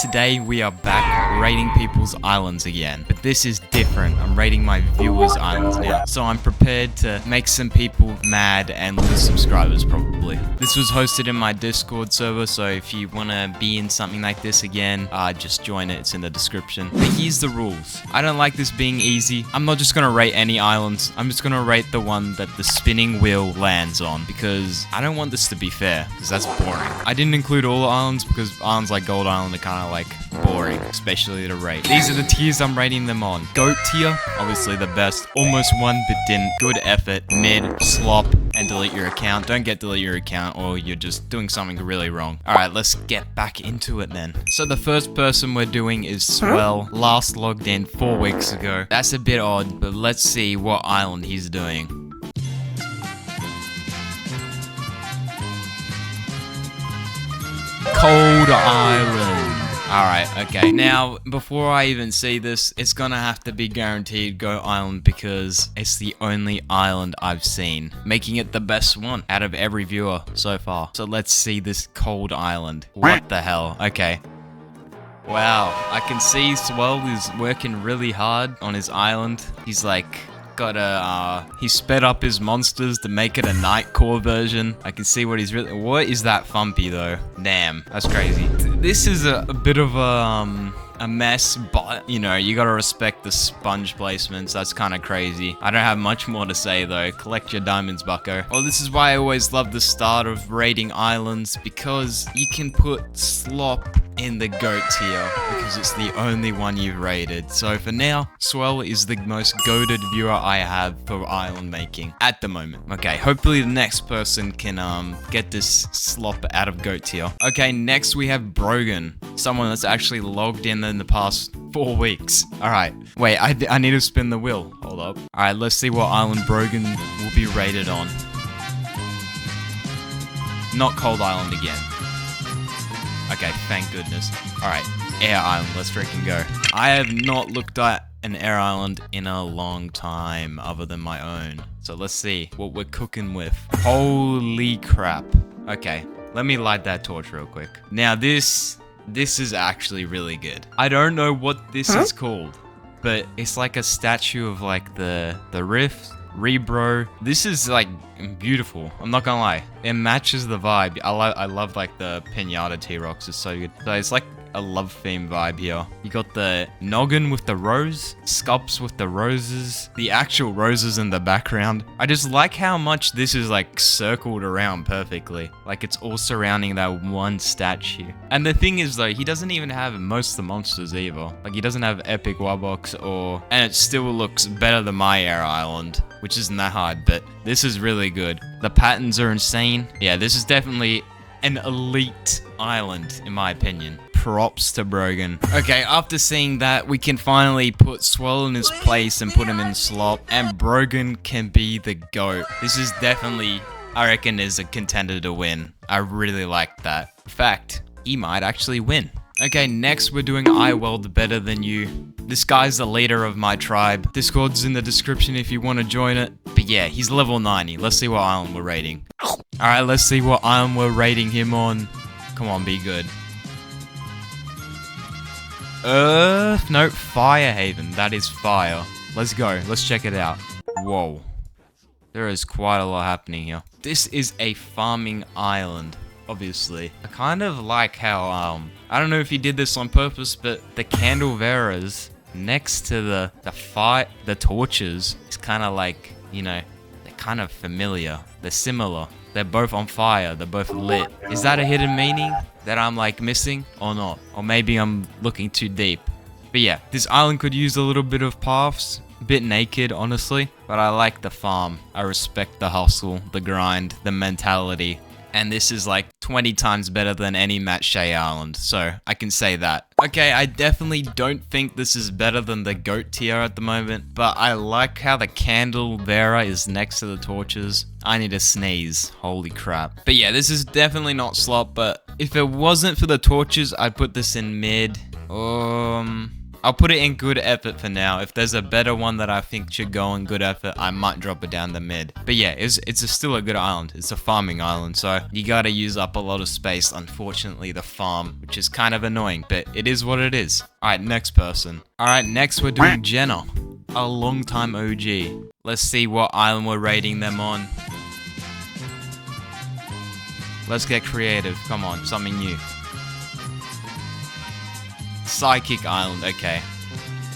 today we are back raiding people's islands again. But this is different. I'm raiding my viewers' islands now. So I'm prepared to make some people mad and lose subscribers probably. This was hosted in my Discord server, so if you want to be in something like this again, just join it. It's in the description. But here's the rules. I don't like this being easy. I'm not just going to rate any islands. I'm just going to rate the one that the spinning wheel lands on, because I don't want this to be fair, because that's boring. I didn't include all the islands because islands like Gold Island are kind of like boring, especially to rate. These are the tiers I'm rating them on. Goat tier, obviously the best. Almost won but didn't. Good effort. Mid, slop, and delete your account. Don't delete your account or you're just doing something really wrong. Alright, let's get back into it then. So the first person we're doing is Swell. Last logged in 4 weeks ago. That's a bit odd, but let's see what island he's doing. Cold Island. Alright, okay. Now, before I even see this, it's gonna have to be guaranteed Goat Island because it's the only island I've seen, making it the best one out of every viewer so far. So let's see this Cold Island. What the hell? Okay. Wow, I can see Swell is working really hard on his island. He's like... he sped up his monsters to make it a Nightcore version. I can see what he's really... What is that Fumpy though? Damn, that's crazy. This is a bit of a mess, but you know, you gotta respect the sponge placements. That's kind of crazy. I don't have much more to say though. Collect your diamonds, bucko. Well, this is why I always love the start of raiding islands, because you can put slop in the goat tier because it's the only one you've raided. So for now, Swell is the most goated viewer I have for island making at the moment. Okay, hopefully the next person can get this slop out of goat tier. Okay, next we have Broen, someone that's actually logged in the past 4 weeks. Alright, wait, I need to spin the wheel. Hold up. Alright, let's see what island Broen will be rated on. Not Cold Island again. Okay, thank goodness. Alright, Air Island, let's freaking go. I have not looked at an Air Island in a long time other than my own. So let's see what we're cooking with. Holy crap. Okay, let me light that torch real quick. Now this is actually really good. I don't know what this is called, but it's like a statue of like the Rift. Rebro. This is like beautiful. I'm not gonna lie. It matches the vibe. I love like the pinata T-Rocks. It's so good. So it's like a love theme vibe here. You got the noggin with the rose, sculpts with the roses, the actual roses in the background. I just like how much this is like circled around perfectly. Like it's all surrounding that one statue. And the thing is though, he doesn't even have most of the monsters either. Like he doesn't have epic Warbox and it still looks better than my Air Island, which isn't that hard, but this is really good. The patterns are insane. Yeah, this is definitely an elite island in my opinion. Props to Broen. Okay, after seeing that, we can finally put Swell in his place and put him in slop, and Broen can be the GOAT. This is definitely, I reckon, is a contender to win. I really like that. In fact, he might actually win. Okay, next we're doing I Weld Better Than You. This guy's the leader of my tribe. Discord's in the description if you want to join it. But yeah, he's level 90. Let's see what island we're rating. Alright, let's see what island we're rating him on. Come on, be good. No, Fire Haven. That is fire. Let's go. Let's check it out. Whoa. There is quite a lot happening here. This is a farming island, obviously. I kind of like how, I don't know if he did this on purpose, but the candle bearers next to the torches is kind of like, you know, they're kind of familiar. They're similar. They're both on fire. They're both lit. Is that a hidden meaning that I'm like missing or not? Or maybe I'm looking too deep. But yeah, this island could use a little bit of paths. A bit naked, honestly. But I like the farm. I respect the hustle, the grind, the mentality. And this is like 20 times better than any Matt Shea Island, so I can say that. Okay, I definitely don't think this is better than the goat tier at the moment, but I like how the candle bearer is next to the torches. I need to sneeze, holy crap. But yeah, this is definitely not slop, but if it wasn't for the torches, I'd put this in mid. I'll put it in good effort for now. If there's a better one that I think should go in good effort, I might drop it down the mid. But yeah, still a good island. It's a farming island, so you gotta use up a lot of space, unfortunately, the farm, which is kind of annoying, but it is what it is. Alright, next person. Alright, next we're doing Jenna, a long-time OG. Let's see what island we're rating them on. Let's get creative. Come on, something new. Psychic Island, okay.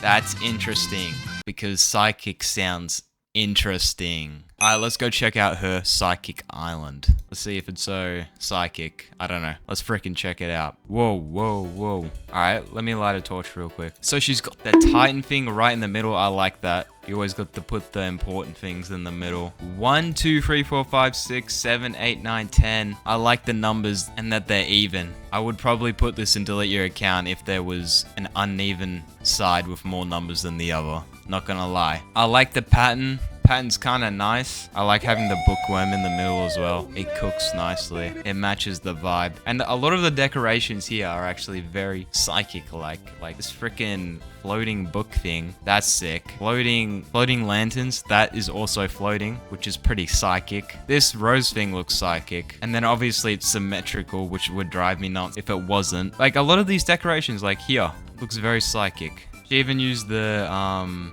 That's interesting, because Psychic sounds interesting. Alright, let's go check out her Psychic Island. Let's see if it's so psychic. I don't know. Let's freaking check it out. Whoa, whoa, whoa. Alright, let me light a torch real quick. So she's got that Titan thing right in the middle. I like that. You always got to put the important things in the middle. 1, 2, 3, 4, 5, 6, 7, 8, 9, 10. I like the numbers and that they're even. I would probably put this in delete your account if there was an uneven side with more numbers than the other. Not gonna lie. I like the pattern. Pattern's kind of nice. I like having the bookworm in the middle as well. It cooks nicely. It matches the vibe. And a lot of the decorations here are actually very psychic-like. Like this freaking floating book thing. That's sick. Floating lanterns. That is also floating, which is pretty psychic. This rose thing looks psychic. And then obviously it's symmetrical, which would drive me nuts if it wasn't. Like a lot of these decorations, like here, looks very psychic. She even used the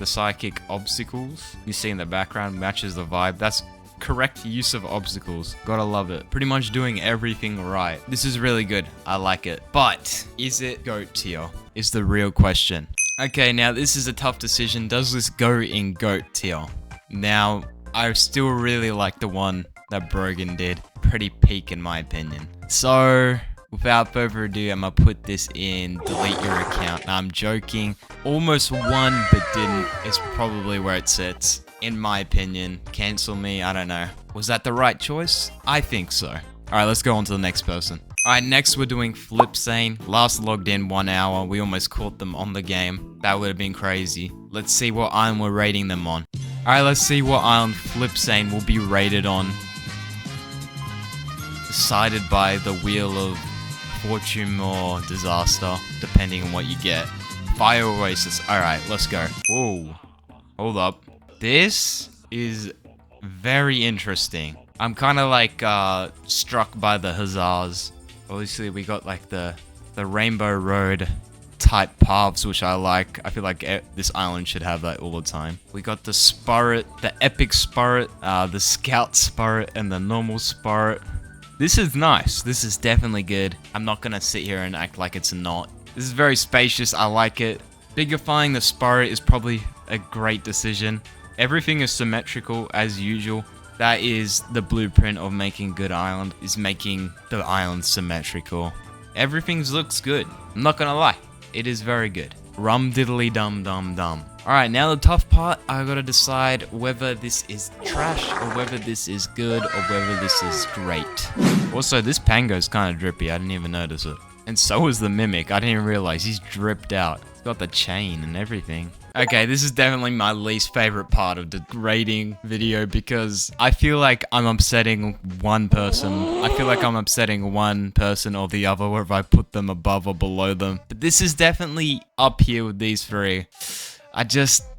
psychic obstacles. You see in the background, matches the vibe. That's correct use of obstacles. Gotta love it. Pretty much doing everything right. This is really good. I like it. But is it GOAT tier? Is the real question. Okay, now this is a tough decision. Does this go in GOAT tier? Now, I still really like the one that Broen did. Pretty peak in my opinion. So, without further ado, I'm gonna put this in delete your account. Now, I'm joking. Almost won, but didn't is probably where it sits. In my opinion. Cancel me, I don't know. Was that the right choice? I think so. Alright, let's go on to the next person. Alright, next we're doing Sane. Last logged in 1 hour. We almost caught them on the game. That would have been crazy. Let's see what island we're rating them on. Alright, let's see what island Sane will be rated on. Decided by the wheel of fortune or disaster, depending on what you get. Fire oasis. Alright, let's go. Whoa. Hold up. This is very interesting. I'm kind of like struck by the huzzahs. Obviously, we got like the Rainbow Road type paths, which I like. I feel like this island should have that all the time. We got the Spirit, the Epic Spirit, the Scout Spirit, and the normal Spirit. This is nice. This is definitely good. I'm not gonna sit here and act like it's not. This is very spacious. I like it. Bigifying the Spirit is probably a great decision. Everything is symmetrical as usual. That is the blueprint of making good island, is making the island symmetrical. Everything looks good. I'm not gonna lie. It is very good. Rum diddly dum dum dum. Alright, now the tough part, I gotta decide whether this is trash or whether this is good or whether this is great. Also, this Pango's kind of drippy. I didn't even notice it. And so is the Mimic. I didn't even realize he's dripped out. He's got the chain and everything. Okay, this is definitely my least favorite part of the grading video because I feel like I'm upsetting one person. I feel like I'm upsetting one person or the other, whether I put them above or below them. But this is definitely up here with these three.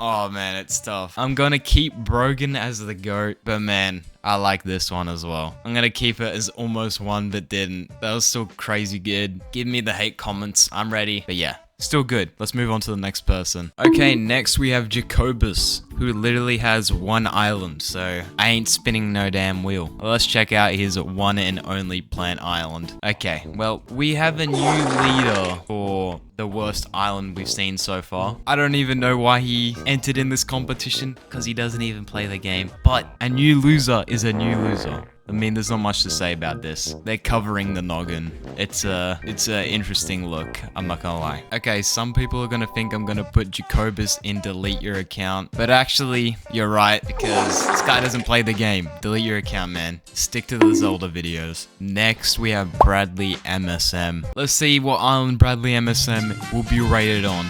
Oh man, it's tough. I'm gonna keep Broen as the GOAT, but man, I like this one as well. I'm gonna keep it as almost one, but didn't. That was still crazy good. Give me the hate comments. I'm ready. But yeah. Still good. Let's move on to the next person. Okay, next we have Jacobus, who literally has one island, so I ain't spinning no damn wheel. Well, let's check out his one and only plant island. Okay, well, we have a new leader for the worst island we've seen so far. I don't even know why he entered in this competition, because he doesn't even play the game. But a new loser is a new loser. I mean, there's not much to say about this. They're covering the noggin. It's a interesting look. I'm not gonna lie. Okay, some people are gonna think I'm gonna put Jacobus in delete your account, but actually, you're right because this guy doesn't play the game. Delete your account, man. Stick to the Zelda videos. Next, we have Bradley MSM. Let's see what island Bradley MSM will be rated on.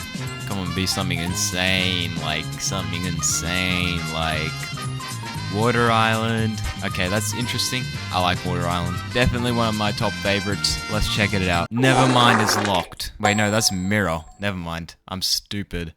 Come on, be something insane, like something insane, like. Water Island. Okay, that's interesting. I like Water Island. Definitely one of my top favorites. Let's check it out. Nevermind is locked. Wait, no, that's Mirror. Never mind. I'm stupid.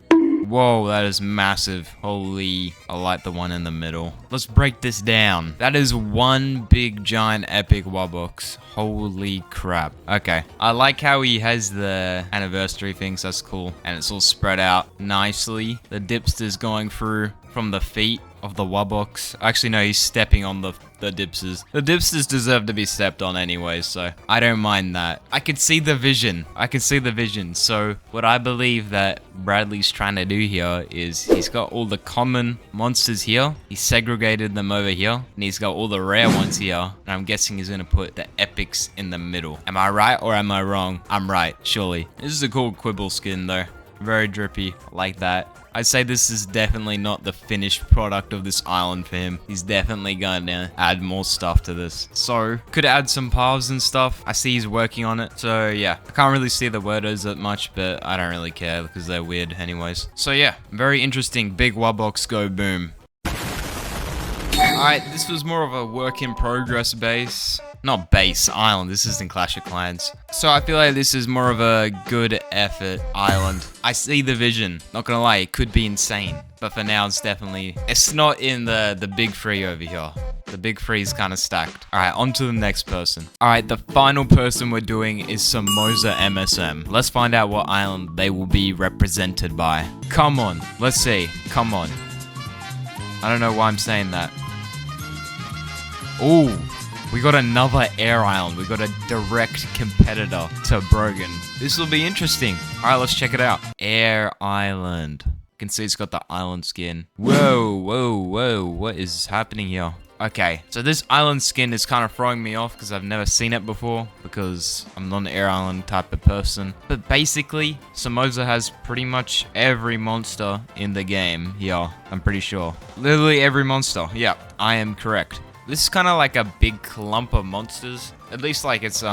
Whoa, that is massive. Holy, I like the one in the middle. Let's break this down. That is one big giant epic Wobbox. Holy crap. Okay, I like how he has the anniversary things. That's cool. And it's all spread out nicely. The dipster's going through from the feet of the Wobbox. Actually, no, he's stepping on the dipsters. The dipsters deserve to be stepped on anyway, so I don't mind that. I can see the vision. I can see the vision. So what I believe that Bradley's trying to do here is he's got all the common monsters here. He's segregated them over here. And he's got all the rare ones here. And I'm guessing he's going to put the epics in the middle. Am I right or am I wrong? I'm right, surely. This is a cool Quibble skin though. Very drippy. I like that. I'd say this is definitely not the finished product of this island for him. He's definitely gonna add more stuff to this. So, could add some paths and stuff. I see he's working on it. So, yeah. I can't really see the wordos that much, but I don't really care because they're weird anyways. So, yeah. Very interesting. Big Wobbox go boom. Alright, this was more of a work in progress base. Not base, island. This isn't Clash of Clans. So I feel like this is more of a good effort island. I see the vision. Not gonna lie, it could be insane. But for now, it's not in the big three over here. The big three is kind of stacked. Alright, on to the next person. Alright, the final person we're doing is Samosa MSM. Let's find out what island they will be represented by. Come on, let's see. Come on. I don't know why I'm saying that. Ooh, we got another air island. We got a direct competitor to Broen. This will be interesting. Alright, let's check it out. Air island. You can see it's got the island skin. Whoa, whoa, whoa. What is happening here? Okay, so this island skin is kind of throwing me off because I've never seen it before because I'm not an air island type of person. But basically, Samosa has pretty much every monster in the game here, I'm pretty sure. Literally every monster. Yeah, I am correct. This is kind of like a big clump of monsters. At least like it's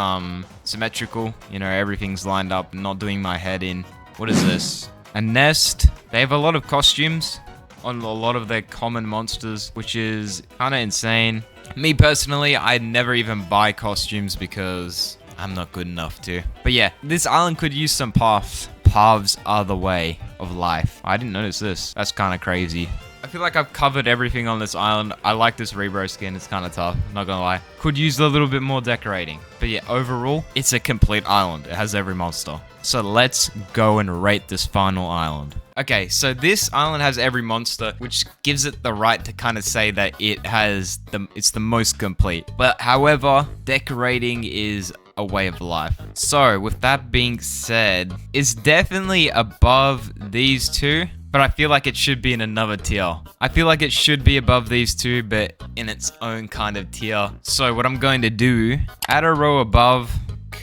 symmetrical. You know, everything's lined up, not doing my head in. What is this? A nest. They have a lot of costumes on a lot of their common monsters, which is kind of insane. Me personally, I never even buy costumes because I'm not good enough to. But yeah, this island could use some paths. Paths are the way of life. I didn't notice this. That's kind of crazy. I feel like I've covered everything on this island. I like this Rebro skin. It's kind of tough, not gonna lie. Could use a little bit more decorating. But yeah, overall, it's a complete island. It has every monster. So let's go and rate this final island. Okay, so this island has every monster, which gives it the right to kind of say that it's the most complete. But however, decorating is a way of life. So with that being said, it's definitely above these two. But I feel like it should be in another tier. I feel like it should be above these two, but in its own kind of tier. So what I'm going to do, add a row above,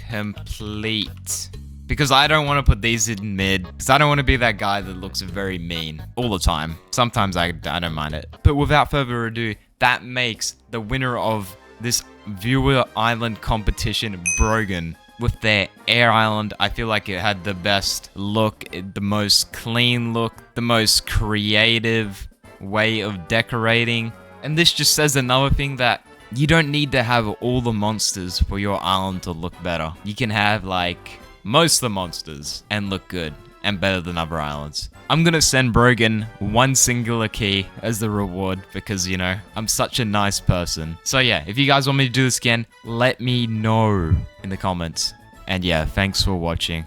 complete. Because I don't want to put these in mid. Because I don't want to be that guy that looks very mean all the time. Sometimes I don't mind it. But without further ado, that makes the winner of this viewer island competition, Broen. With their air island, I feel like it had the best look, the most clean look, the most creative way of decorating. And this just says another thing that you don't need to have all the monsters for your island to look better. You can have like most of the monsters and look good and better than other islands. I'm gonna send Broen one singular key as the reward because, you know, I'm such a nice person. So yeah, if you guys want me to do this again, let me know in the comments. And yeah, thanks for watching.